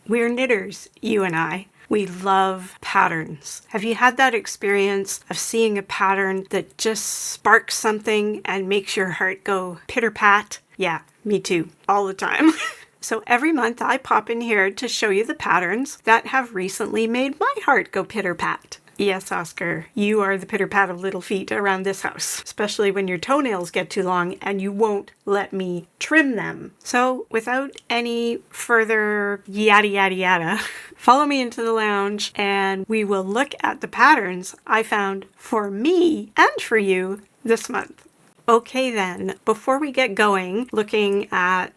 We're knitters, you and I. We love patterns. Have you had that experience of seeing a pattern that just sparks something and makes your heart go pitter-pat? Yeah, me too, all the time. So every month I pop in here to show you the patterns that have recently made my heart go pitter-pat. Yes, Oscar, you are the pitter-pat of little feet around this house, especially when your toenails get too long and you won't let me trim them. So without any further yada yada yada, follow me into the lounge and we will look at the patterns I found for me and for you this month. Okay then, before we get going, looking at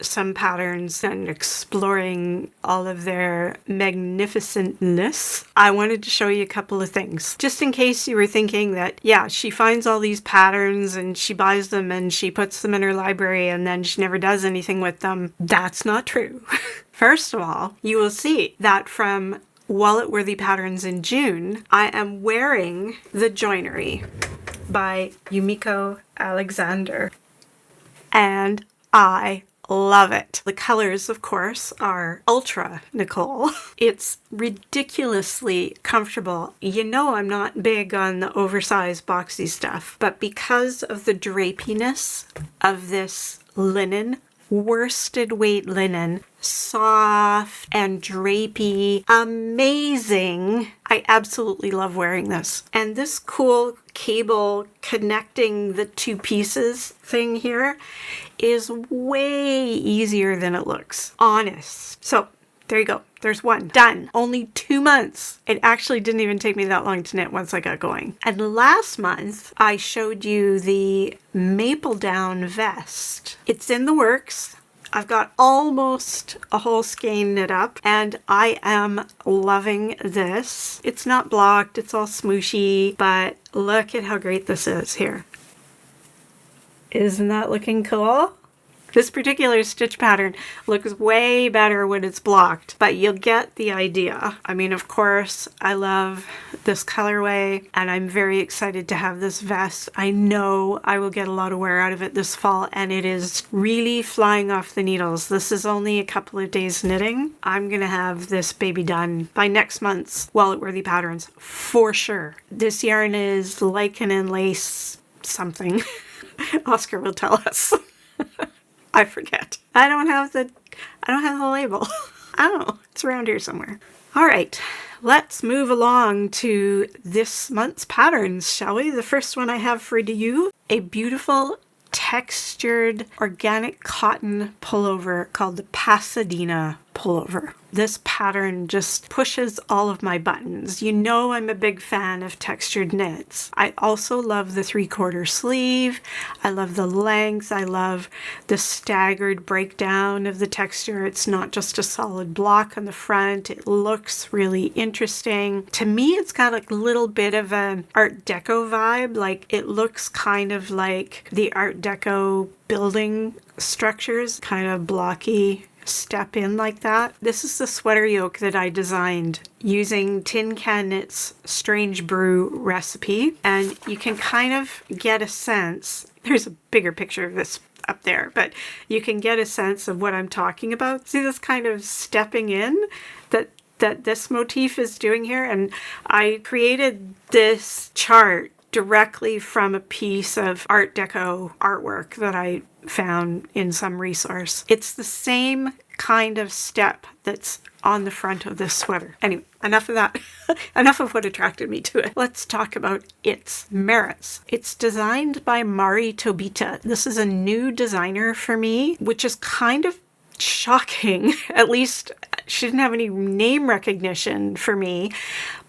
some patterns and exploring all of their magnificentness, I wanted to show you a couple of things. Just in case you were thinking that, yeah, she finds all these patterns and she buys them and she puts them in her library and then she never does anything with them. That's not true. First of all, you will see that from Wallet-Worthy Patterns in June, I am wearing the Joinery by Yumiko Alexander. And I love it. The colors, of course, are ultra Nicole. It's ridiculously comfortable. You know I'm not big on the oversized boxy stuff, but because of the drapiness of this linen, worsted weight linen, soft and drapey, amazing. I absolutely love wearing this. And this cool cable connecting the two pieces thing here is way easier than it looks. Honest. So there you go. There's one. Done. Only 2 months. It actually didn't even take me that long to knit once I got going. And last month, I showed you the Mapledown vest. It's in the works. I've got almost a whole skein knit up and I am loving this. It's not blocked, it's all smooshy, but look at how great this is here. Isn't that looking cool? This particular stitch pattern looks way better when it's blocked, but you'll get the idea. I mean, of course, I love this colorway and I'm very excited to have this vest. I know I will get a lot of wear out of it this fall and it is really flying off the needles. This is only a couple of days knitting. I'm gonna have this baby done by next month's Wallet-Worthy Patterns for sure. This yarn is lichen and lace something. Oscar will tell us. I forget. I don't have the label. I don't know. It's around here somewhere. All right, let's move along to this month's patterns, shall we? The first one I have for you, a beautiful textured organic cotton pullover called the Pasadena pullover. This pattern just pushes all of my buttons. You know I'm a big fan of textured knits. I also love the 3/4 sleeve. I love the length. I love the staggered breakdown of the texture. It's not just a solid block on the front. It looks really interesting. To me, it's got a little bit of an Art Deco vibe. Like it looks kind of like the Art Deco building structures, kind of blocky. Step in like that. This is the sweater yoke that I designed using Tin Can Knit's Strange Brew recipe, and you can kind of get a sense, there's a bigger picture of this up there, but you can get a sense of what I'm talking about. See this kind of stepping in that this motif is doing here, and I created this chart directly from a piece of Art Deco artwork that I found in some resource. It's the same kind of step that's on the front of this sweater. Anyway, enough of that. Enough of what attracted me to it. Let's talk about its merits. It's designed by Mari Tobita. This is a new designer for me, which is kind of shocking. At least she didn't have any name recognition for me,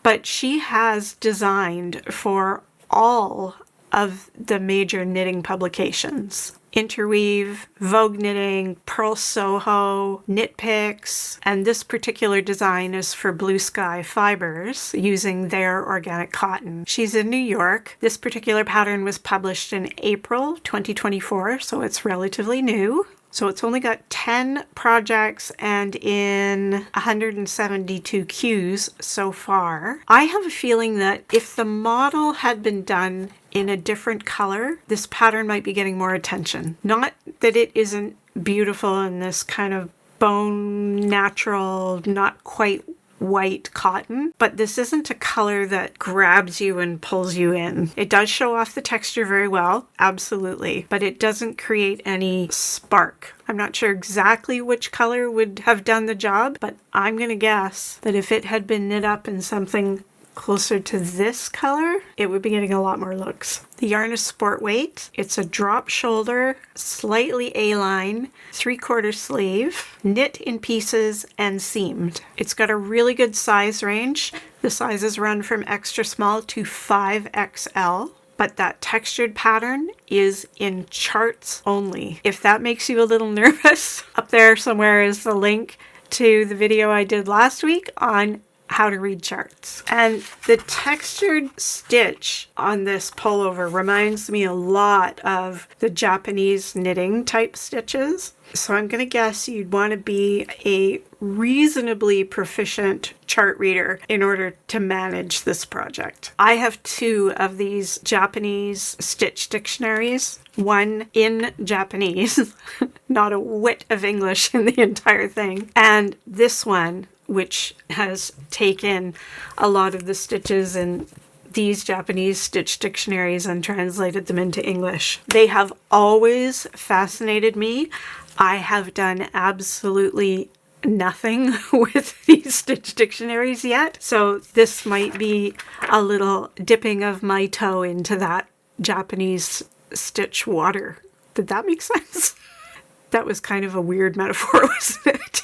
but she has designed for all of the major knitting publications. Interweave, Vogue Knitting, Pearl Soho, Knit Picks, and this particular design is for Blue Sky Fibres using their organic cotton. She's in New York. This particular pattern was published in April 2024, so it's relatively new. So it's only got 10 projects and in 172 queues so far. I have a feeling that if the model had been done in a different color, this pattern might be getting more attention. Not that it isn't beautiful in this kind of bone natural, not quite white cotton, but this isn't a color that grabs you and pulls you in. It does show off the texture very well, absolutely, but it doesn't create any spark. I'm not sure exactly which color would have done the job, but I'm gonna guess that if it had been knit up in something closer to this color, it would be getting a lot more looks. The yarn is sport weight. It's a drop shoulder, slightly A-line, 3/4 sleeve, knit in pieces and seamed. It's got a really good size range. The sizes run from extra small to 5XL. But that textured pattern is in charts only. If that makes you a little nervous, up there somewhere is the link to the video I did last week on how to read charts. And the textured stitch on this pullover reminds me a lot of the Japanese knitting type stitches. So I'm going to guess you'd want to be a reasonably proficient chart reader in order to manage this project. I have 2 of these Japanese stitch dictionaries, one in Japanese, not a whit of English in the entire thing, and this one, which has taken a lot of the stitches in these Japanese stitch dictionaries and translated them into English. They have always fascinated me. I have done absolutely nothing with these stitch dictionaries yet, so this might be a little dipping of my toe into that Japanese stitch water. Did that make sense? That was kind of a weird metaphor, wasn't it?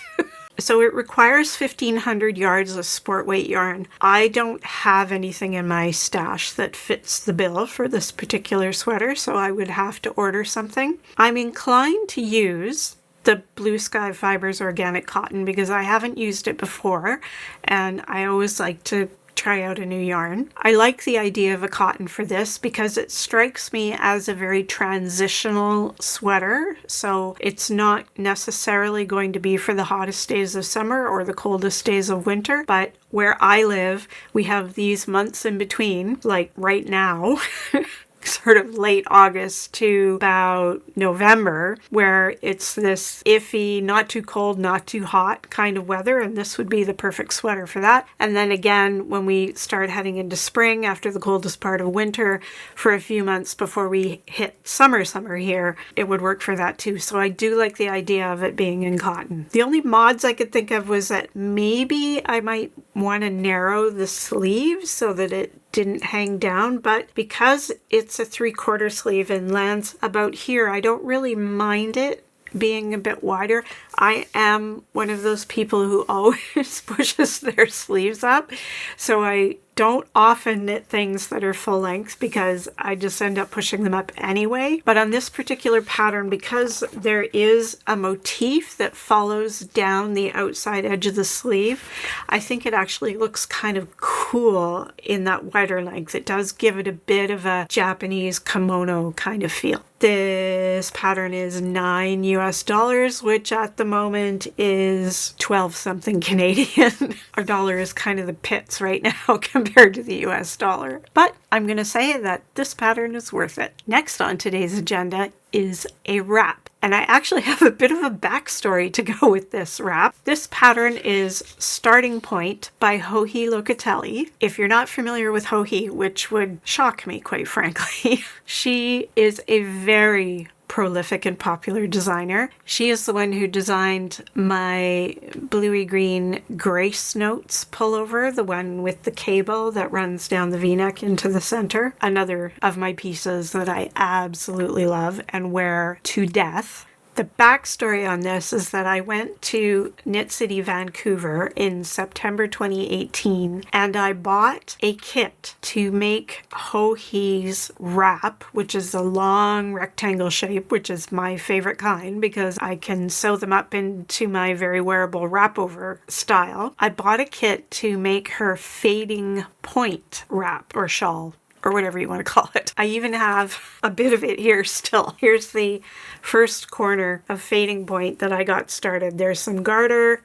So it requires 1,500 yards of sport weight yarn. I don't have anything in my stash that fits the bill for this particular sweater, so I would have to order something. I'm inclined to use the Blue Sky Fibres organic cotton because I haven't used it before, and I always like to try out a new yarn. I like the idea of a cotton for this because it strikes me as a very transitional sweater. So it's not necessarily going to be for the hottest days of summer or the coldest days of winter, but where I live, we have these months in between, like right now, sort of late August to about November, where it's this iffy, not too cold, not too hot kind of weather, and this would be the perfect sweater for that. And then again, when we start heading into spring after the coldest part of winter for a few months before we hit summer here, it would work for that too. So I do like the idea of it being in cotton. The only mods I could think of was that maybe I might want to narrow the sleeves so that it didn't hang down, but because it's a 3/4 sleeve and lands about here, I don't really mind it being a bit wider. I am one of those people who always pushes their sleeves up, so I don't often knit things that are full length because I just end up pushing them up anyway. But on this particular pattern, because there is a motif that follows down the outside edge of the sleeve, I think it actually looks kind of cool in that wider length. It does give it a bit of a Japanese kimono kind of feel. This pattern is $9 US, which at the moment is 12 something Canadian. Our dollar is kind of the pits right now compared to the US dollar. But I'm going to say that this pattern is worth it. Next on today's agenda is a wrap. And I actually have a bit of a backstory to go with this wrap. This pattern is Starting Point by Joji Locatelli. If you're not familiar with Joji, which would shock me quite frankly, she is a very prolific and popular designer. She is the one who designed my bluey green Grace Notes pullover, the one with the cable that runs down the v-neck into the center. Another of my pieces that I absolutely love and wear to death. The backstory on this is that I went to Knit City, Vancouver in September 2018, and I bought a kit to make Joji's wrap, which is a long rectangle shape, which is my favorite kind because I can sew them up into my very wearable wrap over style. I bought a kit to make her fading point wrap or shawl, or whatever you want to call it. I even have a bit of it here still. Here's the first corner of fading point that I got started. There's some garter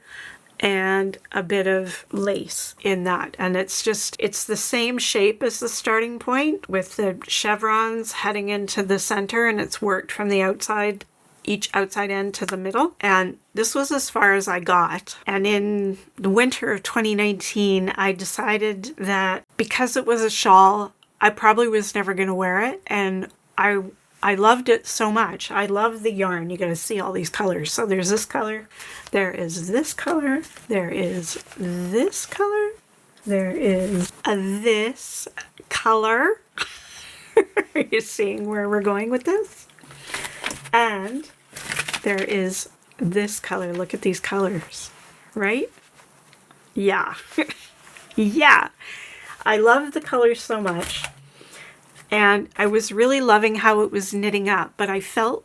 and a bit of lace in that. And it's the same shape as the starting point with the chevrons heading into the center, and it's worked from the outside each outside end to the middle. And this was as far as I got. And in the winter of 2019, I decided that because it was a shawl, I probably was never going to wear it. And I loved it so much. I love the yarn. You got to see all these colors. So there's this color. There is this color. There is this color. There is this color. Are you seeing where we're going with this? And there is this color. Look at these colors, right? Yeah. Yeah. I love the colors so much. And I was really loving how it was knitting up, but I felt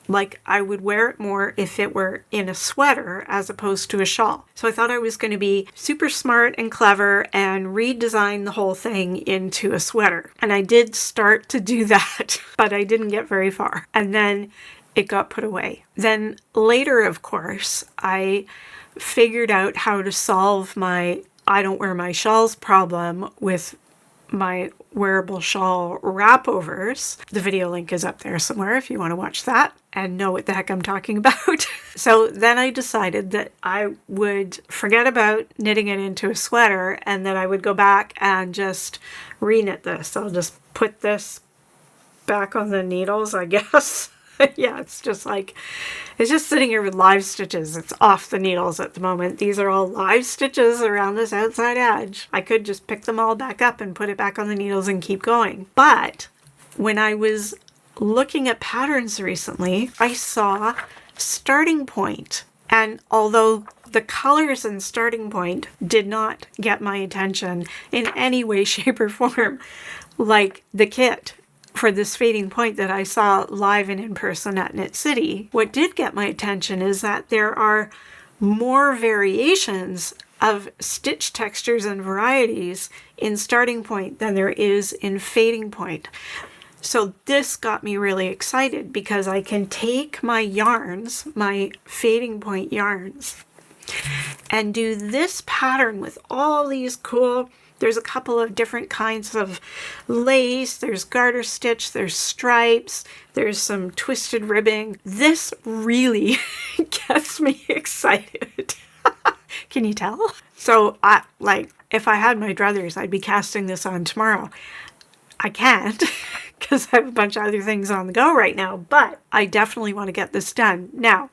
like I would wear it more if it were in a sweater as opposed to a shawl. So I thought I was going to be super smart and clever and redesign the whole thing into a sweater. And I did start to do that, but I didn't get very far. And then it got put away. Then later, of course, I figured out how to solve my I don't wear my shawls problem with my wearable shawl wrapovers. The video link is up there somewhere if you want to watch that and know what the heck I'm talking about. So then I decided that I would forget about knitting it into a sweater and that I would go back and just re-knit this. I'll just put this back on the needles, I guess. Yeah, it's just sitting here with live stitches. It's off the needles at the moment. These are all live stitches around this outside edge. I could just pick them all back up and put it back on the needles and keep going. But when I was looking at patterns recently, I saw Starting Point. And although the colors in Starting Point did not get my attention in any way, shape, or form, like the kit for this Fading Point that I saw live and in person at Knit City, what did get my attention is that there are more variations of stitch textures and varieties in Starting Point than there is in Fading Point. So this got me really excited because I can take my yarns, my Fading Point yarns, and do this pattern with all these cool. There's a couple of different kinds of lace, there's garter stitch, there's stripes, there's some twisted ribbing. This really gets me excited. Can you tell? So if I had my druthers, I'd be casting this on tomorrow. I can't because I have a bunch of other things on the go right now, but I definitely want to get this done. Now,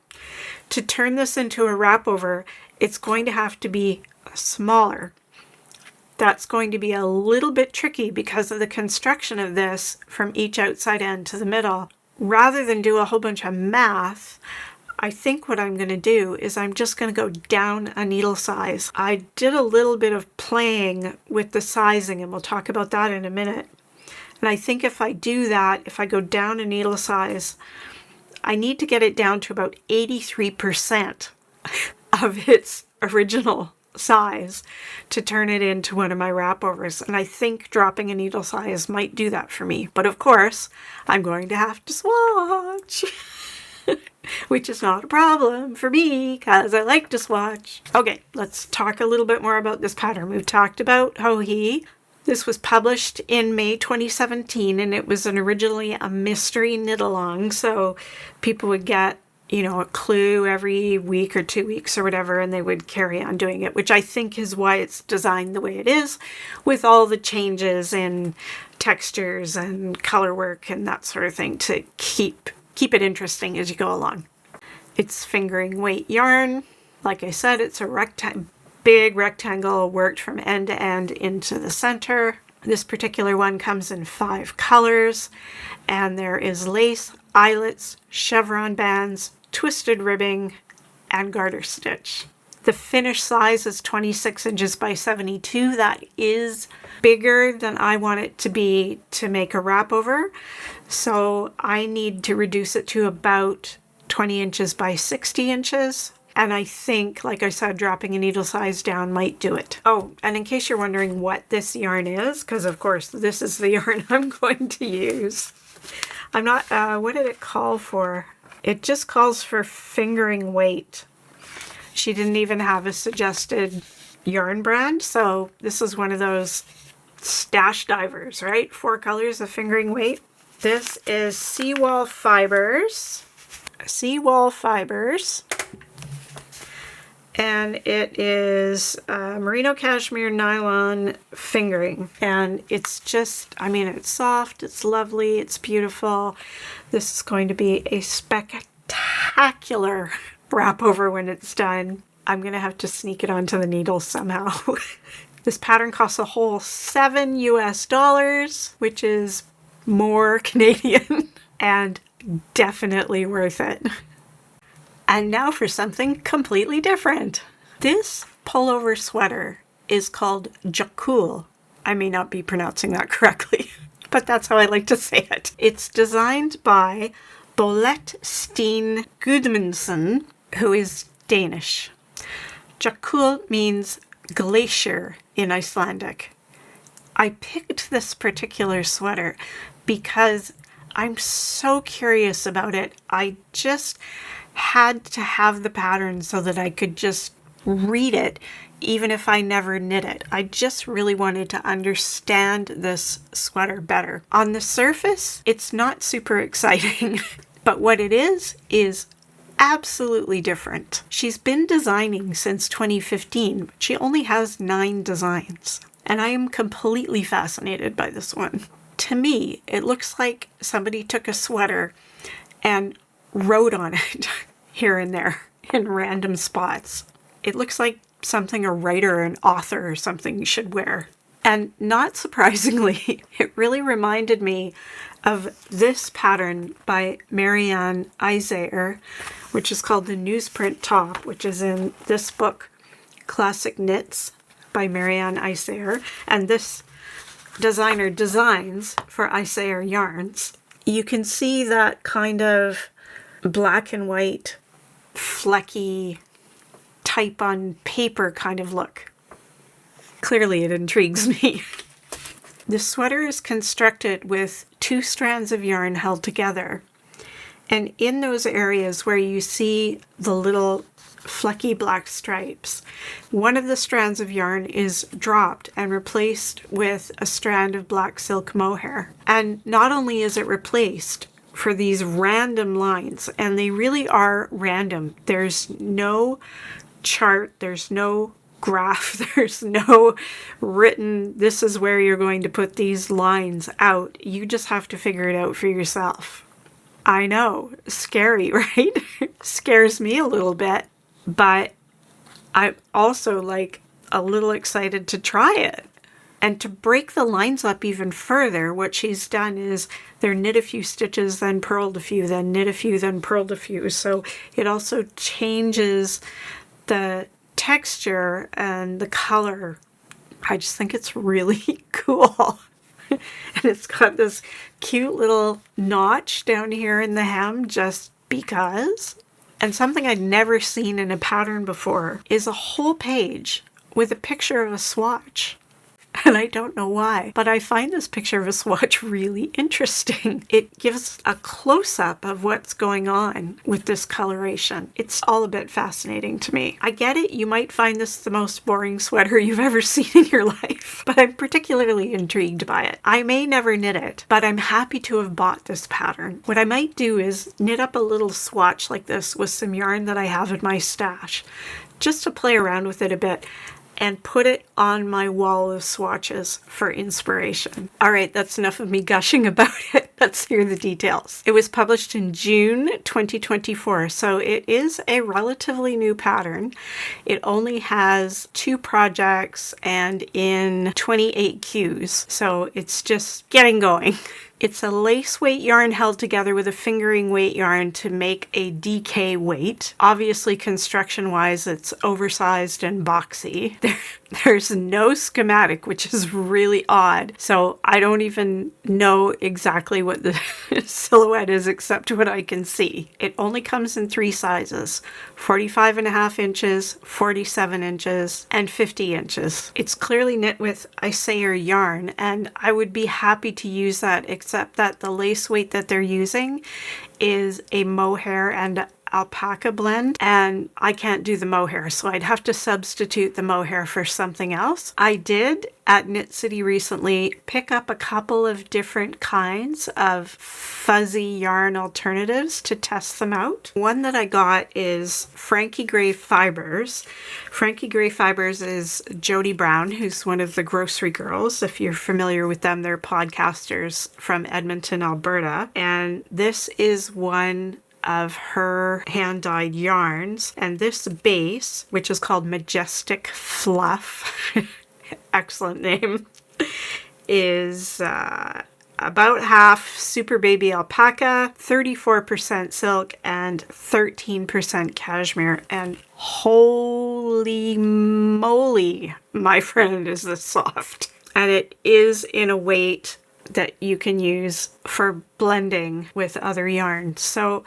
to turn this into a wrap over, it's going to have to be smaller. That's going to be a little bit tricky because of the construction of this from each outside end to the middle. Rather than do a whole bunch of math, I think what I'm going to do is I'm just going to go down a needle size. I did a little bit of playing with the sizing, and we'll talk about that in a minute. And I think if I do that, if I go down a needle size, I need to get it down to about 83% of its original size to turn it into one of my wrap overs. And I think dropping a needle size might do that for me. But of course, I'm going to have to swatch, which is not a problem for me because I like to swatch. Okay, let's talk a little bit more about this pattern. We've talked about Ho-He. This was published in May 2017 and it was originally a mystery knit along. So people would get a clue every week or 2 weeks or whatever, and they would carry on doing it, which I think is why it's designed the way it is, with all the changes in textures and color work and that sort of thing to keep it interesting as you go along. It's fingering weight yarn. Like I said, it's a big rectangle worked from end to end into the center. This particular one comes in 5 colors, and there is lace, eyelets, chevron bands, twisted ribbing, and garter stitch. The finished size is 26 inches by 72. That is bigger than I want it to be to make a wrap over. So I need to reduce it to about 20 inches by 60 inches. And I think, like I said, dropping a needle size down might do it. Oh, and in case you're wondering what this yarn is, because of course this is the yarn I'm going to use. I'm not, what did it call for? It just calls for fingering weight. She didn't even have a suggested yarn brand, so this is one of those stash divers, right? 4 colors of fingering weight. This is Seawall Fibres. seawall fibers. And it is merino cashmere nylon fingering. And it's just, I mean, it's soft, it's lovely, it's beautiful. This is going to be a spectacular wrap over when it's done. I'm going to have to sneak it onto the needle somehow. This pattern costs a whole $7 US, which is more Canadian, and definitely worth it. And now for something completely different. This pullover sweater is called Jökull. I may not be pronouncing that correctly, but that's how I like to say it. It's designed by Bolette Steen Gudmundsson, who is Danish. Jökull means glacier in Icelandic. I picked this particular sweater because I'm so curious about it. I just had to have the pattern so that I could just read it, even if I never knit it. I just really wanted to understand this sweater better. On the surface, it's not super exciting, but what it is absolutely different. She's been designing since 2015, but she only has 9 designs, and I am completely fascinated by this one. To me, it looks like somebody took a sweater and wrote on it here and there in random spots. It looks like something a writer, an author or something should wear. And not surprisingly, it really reminded me of this pattern by Marianne Isager, which is called the Newsprint Top, which is in this book, Classic Knits by Marianne Isager. And this designer designs for Isager yarns. You can see that kind of black and white, flecky, type on paper kind of look. Clearly it intrigues me. The sweater is constructed with 2 strands of yarn held together. And in those areas where you see the little flecky black stripes, one of the strands of yarn is dropped and replaced with a strand of black silk mohair. And not only is it replaced for these random lines, and they really are random. There's no chart, there's no graph, there's no written, this is where you're going to put these lines out. You just have to figure it out for yourself. I know, scary, right? Scares me a little bit, but I'm also like a little excited to try it. And to break the lines up even further, what she's done is they're knit a few stitches, then purled a few, then knit a few, then purled a few. So it also changes the texture and the color. I just think it's really cool. And it's got this cute little notch down here in the hem just because. And something I'd never seen in a pattern before is a whole page with a picture of a swatch. And I don't know why, but I find this picture of a swatch really interesting. It gives a close-up of what's going on with this coloration. It's all a bit fascinating to me. I get it, you might find this the most boring sweater you've ever seen in your life, but I'm particularly intrigued by it. I may never knit it, but I'm happy to have bought this pattern. What I might do is knit up a little swatch like this with some yarn that I have in my stash, just to play around with it a bit, and put it on my wall of swatches for inspiration. All right, that's enough of me gushing about it. Let's hear the details. It was published in June 2024, so it is a relatively new pattern. It only has 2 projects and in 28 queues, so it's just getting going. It's a lace weight yarn held together with a fingering weight yarn to make a DK weight. Obviously, construction-wise, it's oversized and boxy. There's no schematic, which is really odd. So I don't even know exactly what the silhouette is except what I can see. It only comes in 3 sizes, 45.5 inches, 47 inches, and 50 inches. It's clearly knit with Isager yarn, and I would be happy to use that, except that the lace weight that they're using is a mohair and alpaca blend, and I can't do the mohair, so I'd have to substitute the mohair for something else. I did at Knit City recently pick up a couple of different kinds of fuzzy yarn alternatives to test them out. One that I got is Frankie Gray Fibres. Frankie Gray Fibres is Jody Brown, who's one of the Grocery Girls. If you're familiar with them, they're podcasters from Edmonton, Alberta. And this is one of her hand-dyed yarns. And this base, which is called Majestic Fluff, excellent name, is about half super baby alpaca, 34% silk, and 13% cashmere. And holy moly, my friend, is this soft. And it is in a weight that you can use for blending with other yarns. So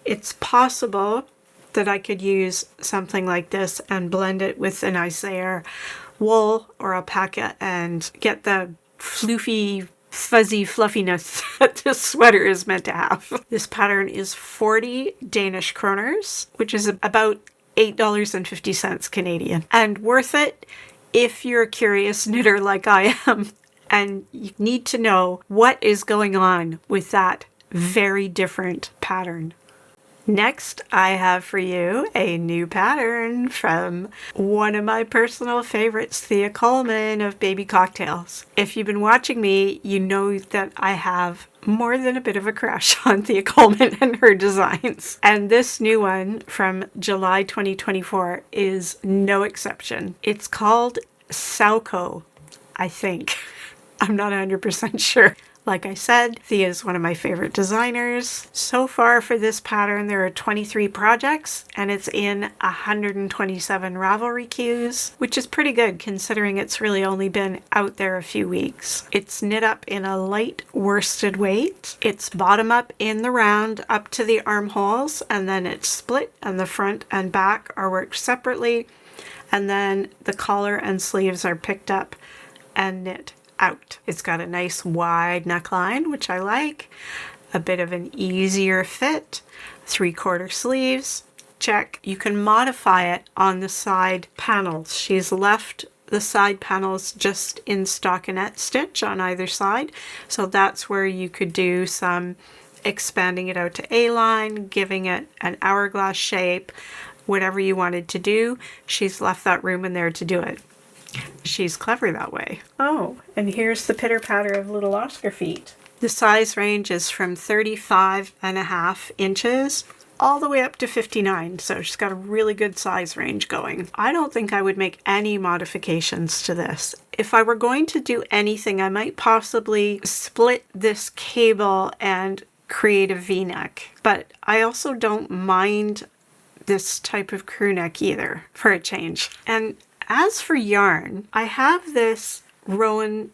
it's possible that I could use something like this and blend it with a nice layer wool or alpaca and get the floofy, fuzzy fluffiness that this sweater is meant to have. This pattern is 40 Danish kroners, which is about $8.50 Canadian, and worth it if you're a curious knitter like I am and you need to know what is going on with that very different pattern. Next, I have for you a new pattern from one of my personal favorites, Thea Colman of Baby Cocktails. If you've been watching me, you know that I have more than a bit of a crush on Thea Colman and her designs. And this new one from July 2024 is no exception. It's called Saoco, I think. I'm not 100% sure. Like I said, Thea is one of my favorite designers. So far for this pattern, there are 23 projects, and it's in 127 Ravelry queues, which is pretty good considering it's really only been out there a few weeks. It's knit up in a light worsted weight. It's bottom up in the round up to the armholes, and then it's split, and the front and back are worked separately, and then the collar and sleeves are picked up and knit out. It's got a nice wide neckline, which I like, a bit of an easier fit, 3/4 sleeves, check. You can modify it on the side panels. She's left the side panels just in stockinette stitch on either side, so that's where you could do some expanding it out to A-line, giving it an hourglass shape, whatever you wanted to do. She's left that room in there to do it. She's clever that way. Oh, and here's the pitter patter of little Oscar feet. The size range is from 35.5 inches all the way up to 59, so she's got a really good size range going. I don't think I would make any modifications to this. If I were going to do anything, I might possibly split this cable and create a V-neck, but I also don't mind this type of crew neck either, for a change. And as for yarn, I have this Rowan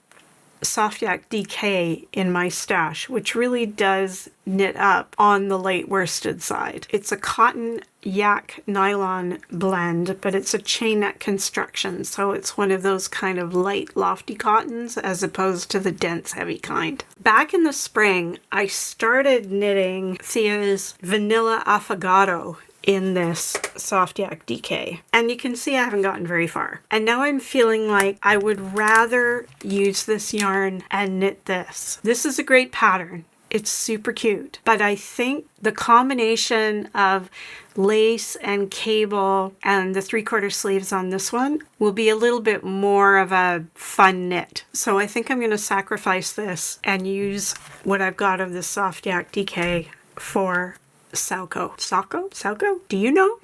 Soft Yak DK in my stash, which really does knit up on the light worsted side. It's a cotton yak nylon blend, but it's a chain neck construction, so it's one of those kind of light lofty cottons as opposed to the dense heavy kind. Back in the spring, I started knitting Thea's Vanilla Affogato in this Soft Yak DK. And you can see I haven't gotten very far. And now I'm feeling like I would rather use this yarn and knit this. This is a great pattern. It's super cute. But I think the combination of lace and cable and the 3/4 sleeves on this one will be a little bit more of a fun knit. So I think I'm going to sacrifice this and use what I've got of this Soft Yak DK for Saoco. Saoco? Do you know?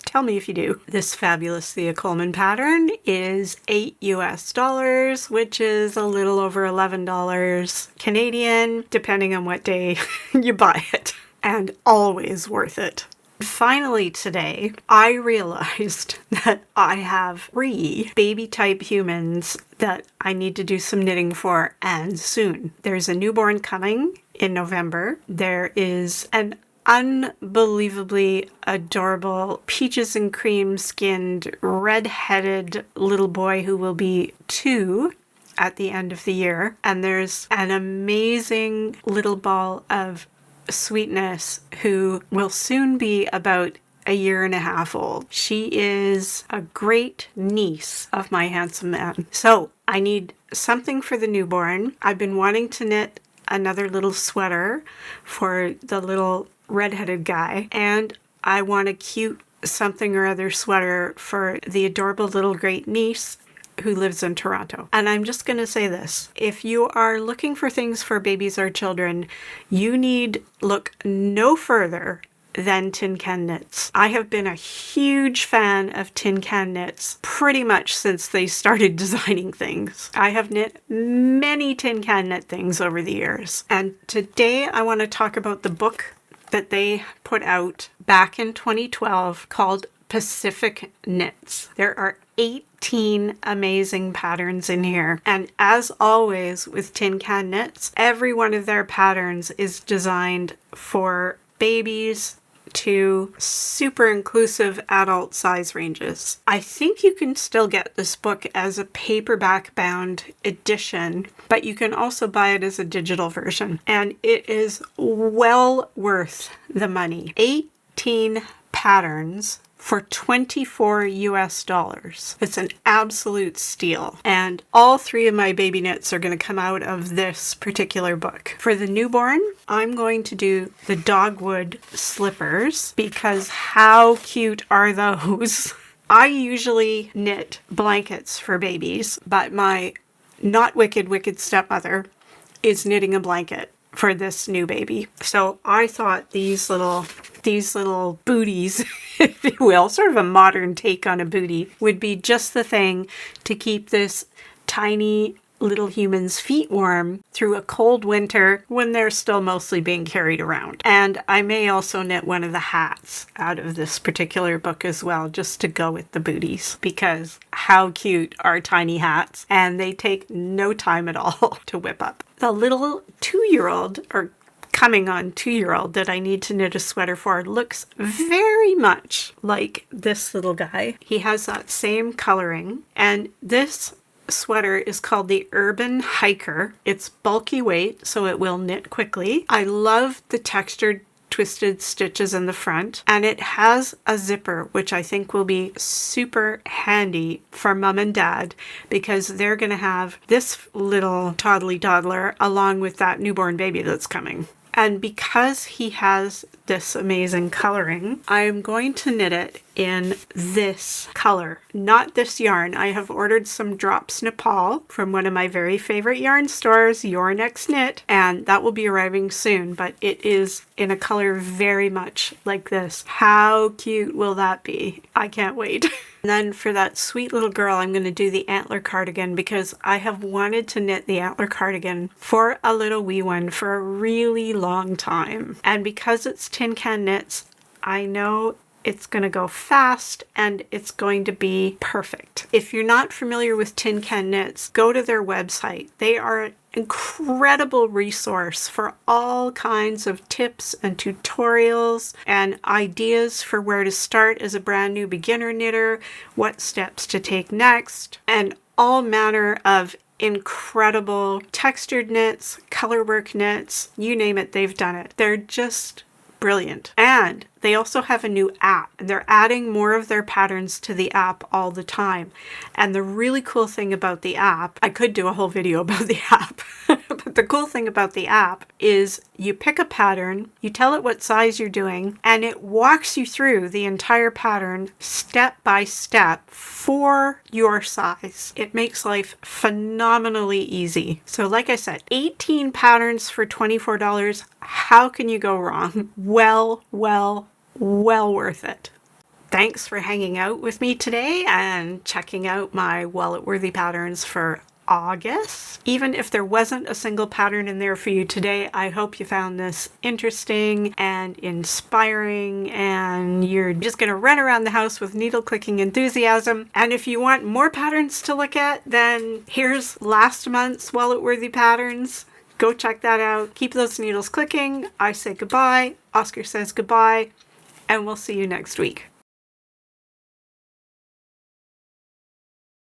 Tell me if you do. This fabulous Thea Colman pattern is $8 US, which is a little over $11 Canadian, depending on what day you buy it, and always worth it. Finally today, I realized that I have 3 baby type humans that I need to do some knitting for, and soon. There's a newborn coming in November. There is an unbelievably adorable peaches and cream skinned red-headed little boy who will be 2 at the end of the year. And there's an amazing little ball of sweetness who will soon be about a year and a half old. She is a great niece of my handsome man. So I need something for the newborn. I've been wanting to knit another little sweater for the little redheaded guy, and I want a cute something or other sweater for the adorable little great niece who lives in Toronto. And I'm just going to say this. If you are looking for things for babies or children, you need look no further than tin can knits. I have been a huge fan of tin can knits pretty much since they started designing things. I have knit many tin can knit things over the years. And today I want to talk about the book that they put out back in 2012 called Pacific Knits. There are 18 amazing patterns in here. And as always with tin can knits, every one of their patterns is designed for babies to super inclusive adult size ranges. I think you can still get this book as a paperback bound edition, but you can also buy it as a digital version. And it is well worth the money. 18 patterns for $24 US. It's an absolute steal. And all three of my baby knits are going to come out of this particular book. For the newborn, I'm going to do the dogwood slippers because how cute are those? I usually knit blankets for babies, but my not wicked stepmother is knitting a blanket for this new baby. So I thought these little booties, if you will, sort of a modern take on a booty, would be just the thing to keep this tiny little human's feet warm through a cold winter when they're still mostly being carried around. And I may also knit one of the hats out of this particular book as well, just to go with the booties, because how cute are tiny hats, and they take no time at all to whip up. The little 2-year-old, or coming on 2-year-old that I need to knit a sweater for, looks very much like this little guy. He has that same coloring, and this sweater is called the Urban Hiker. It's bulky weight, so it will knit quickly. I love the textured twisted stitches in the front, and it has a zipper, which I think will be super handy for mom and dad because they're going to have this little toddler along with that newborn baby that's coming. And because he has this amazing coloring, I'm going to knit it in this color, not this yarn. I have ordered some Drops Nepal from one of my very favorite yarn stores, Your Next Knit, and that will be arriving soon, but it is in a color very much like this. How cute will that be? I can't wait. And then for that sweet little girl, I'm going to do the antler cardigan because I have wanted to knit the antler cardigan for a little wee one for a really long time. And because it's tin can knits, I know it's going to go fast and it's going to be perfect. If you're not familiar with tin can knits, go to their website. They are an incredible resource for all kinds of tips and tutorials and ideas for where to start as a brand new beginner knitter, what steps to take next, and all manner of incredible textured knits, colorwork knits, you name it, they've done it. They're just brilliant. And they also have a new app, and they're adding more of their patterns to the app all the time. And the really cool thing about the app, I could do a whole video about the app, but the cool thing about the app is you pick a pattern, you tell it what size you're doing, and it walks you through the entire pattern step by step for your size. It makes life phenomenally easy. So like I said, 18 patterns for $24. How can you go wrong? Well worth it. Thanks for hanging out with me today and checking out my wallet-worthy patterns for August. Even if there wasn't a single pattern in there for you today, I hope you found this interesting and inspiring and you're just going to run around the house with needle clicking enthusiasm. And if you want more patterns to look at, then here's last month's wallet-worthy patterns. Go check that out. Keep those needles clicking. I say goodbye. Oscar says goodbye. And we'll see you next week.